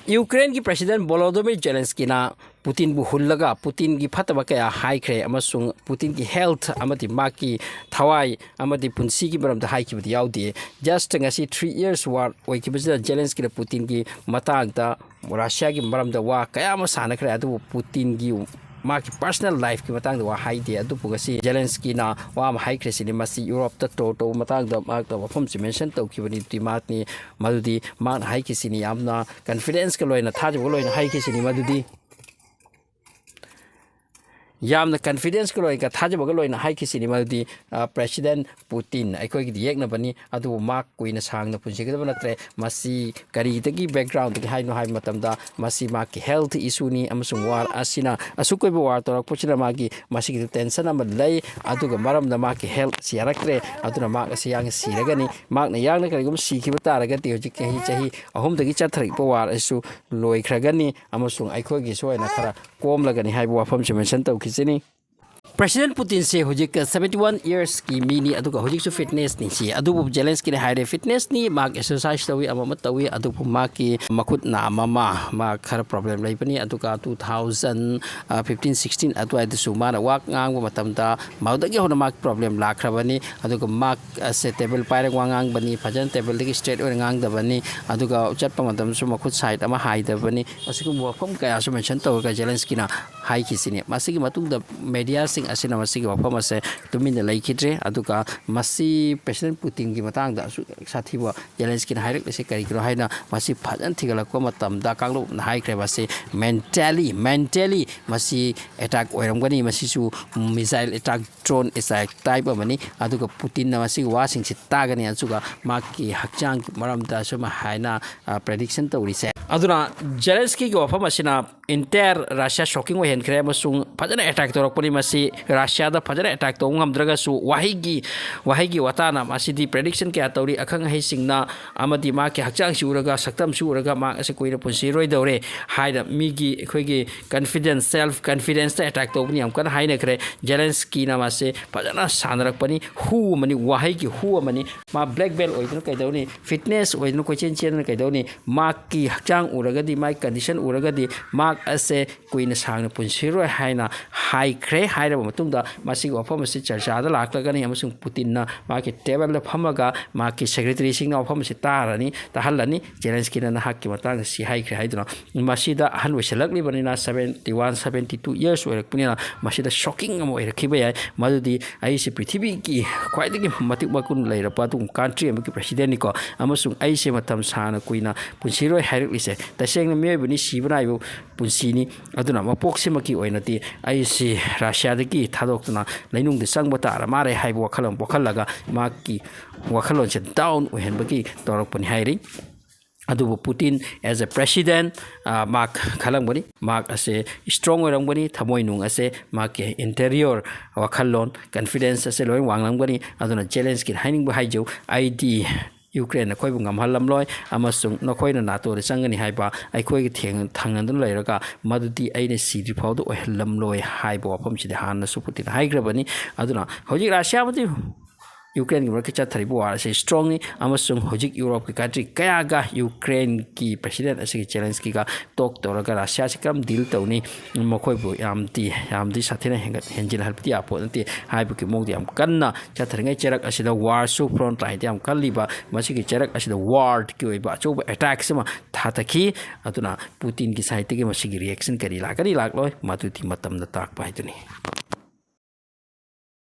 Ukraine की president Volodymyr Zelensky ना Putin बु हुल्लगा पुतिन की फतबा कया हाइख्रे अमसुंग पुतिन की हेल्थ अमति माकी थवाई अमति पुंसी की मरम दा हाइकिबदि याउदि जस्ट ngasi 3 years war ओइकिबजि जेलेंस्की ना पुतिन की मतांग दा रशिया की मरम दा वा कया म सानखरे अदु पुतिन की माकी पर्सनल लाइफ की मतंग वा हाइदे अदु पुगसी जेलेंस्की ना वा म हाइख्रे सिनि मसी यूरोप ता तो मतंग दा माक दा वफम से मेंशन तौकिबनि तिमातनी मदुदी मान हाइकि सिनि यामना कॉन्फिडेंस का लोइना थाजब लोइना हाइकि सिनि मदुदी यामना कॉन्फिडेंस को लोइका थाजब लोइना हाइकि सिनि मदुदी प्रेसिडेंट पुतिन अखोई की येकनबनी अदु माक कुइना सांगना पुंसिगदब नत्रे मसी करीदगी बैकग्राउंड की हाइनो हाइ मतमदा मसी माकी हेल्थ इशूनी अमसुंग वार असिना असुकोइबो वार तोरक पुचिना मागी मसी की टेंशन अम लई अदुगा मरमदा माकी हेल्थ सियारक्रे अदुना माक असि यांग सिरगनी माकना यांगना करिगुम सिखिबा तारगति होजि केहि चही अहुमदगी चथरइबो वार असु लोइख्रगनी अमसुंग अखोई की सोयना खरा कोमलगनी हाइबो वाफम से मेंशन तौखिसिनी प्रेसिडेंट पुतिन से हुजिक 71 years की मीनी अदुगा हुजिक फिटनेस नि सी अदुबु जेलेंस्की ने हाइरे फिटनेस नि माक एक्सरसाइज तवी अमम तवी अदुबु माकी मखुत ना अममा मा खर प्रॉब्लम लैपनी अदुगा 2015 16 अदुआ दसु माना वाक ngang मतमदा माउदगी होना माक प्रॉब्लम लाख्रबनी अदुगा माक से टेबल पाइरक वांगांग बनी फजन टेबल दगी स्ट्रेट ओर ngang दबनी अदुगा चटप मतम सु मखुत साइड अमा हाइ दबनी असिकु वफम कया सु मेंशन तौगा जेलेंस्की ना हाइ किसिनी मासिगी मतुंग द मीडिया सिंग असिना मसिगी वफम असे तुमिन लैखिद्रे अदुगा मसी प्रेसिडेंट पुतिन की मतंग दा साथीबो जेलेंस्की ना हाइरक से करिग्रो हाइना मसी फजन थिगलको मतम दा कांगलो हाइख्रे बसे मेंटली मसी अटैक ओइरमगनी मसिसु missile attack drone attack type अमनी अदुगा पुतिन ना मसी वासिंग से तागनी अजुगा माकी हकचांग मरम दा समा हाइना प्रेडिक्शन तौरिसे अदुना जेलेंस्की की वफम असिना इंटायर रशिया शॉकिंग ओहेनख्रे मसुंग फजन अटैक तौरकपनी मसी रशिया दा फजन अटैक तौ ngamdragasu wahi watana masidi prediction kya tawri akhang hai singna amadi ma ke hakchang suraga saktam suraga ma ase koina punsi roi dore haida migi khoigi confidence self confidence ta attack to bni am kan haina khre Zelensky na ma se pajana sanarak pani hu mani wahi ki hu mani ma black belt oidno kai dawni fitness oidno ko chen kai dawni ma ki hakchang uraga di mai condition uraga di ma ase koina sangna punsi roi haina haikhre haira matungda masi wafam ase charcha da laklagani amasung Putin na maki table la phamaga maki secretary sing na wafam ase tarani tahalani Zelensky na hakki matang si haikhre haiduna masida han weselakli banina 71 72 years oirakpunina masida shocking amo oirakhiba yai madudi aise prithvi ki khwaidagi matik bakun leirapa tum country amki president ni ko amasung aise matam sana kuina punsiroi hairakli se taseng na mebuni sibana yu punsini aduna mapoksima ki oinati aise Russia dagi thadokna lainung de sangba tara mare haibo wakhalam wakhalaga maki wakhalon se down ohenbagi torokpani hairi adubu Putin as a president mak khalangbani mak ase strong orangbani thamoi nung ase mak interior wakhalon confidence ase loi wanglambani aduna Zelensky haining ba haijau id Ukraine khoi bu ngam halam loi amasung nokhoi na nato de sangani haiba aikhoi gi thangan leiraga madudi aine sidi phawdu ohelam loi haiba wafam sidi hanna su Putin haigrabani aduna hoji Russia mati Ukraine की मरके चथरिबो वार से strong नि अमसुंग होजिक Europe की country कया गा Ukraine की president असे Zelensky का talk तोरगा Russia से कम डील तौनी मखोइबो यामदी साथेना हेंजिल हल्पति आपो नते हाइबो की मोगदि याम कन्ना चथरंगै चरक असिदा वार सु फ्रंट लाइन याम कल्लिबा मसिकी चरक असिदा वार की ओइबा अचोब अटैक समा थातकी अतुना पुतिन की साइड के मसिकी रिएक्शन करी लागलोय मातुति मतम द ताक पाइतुनी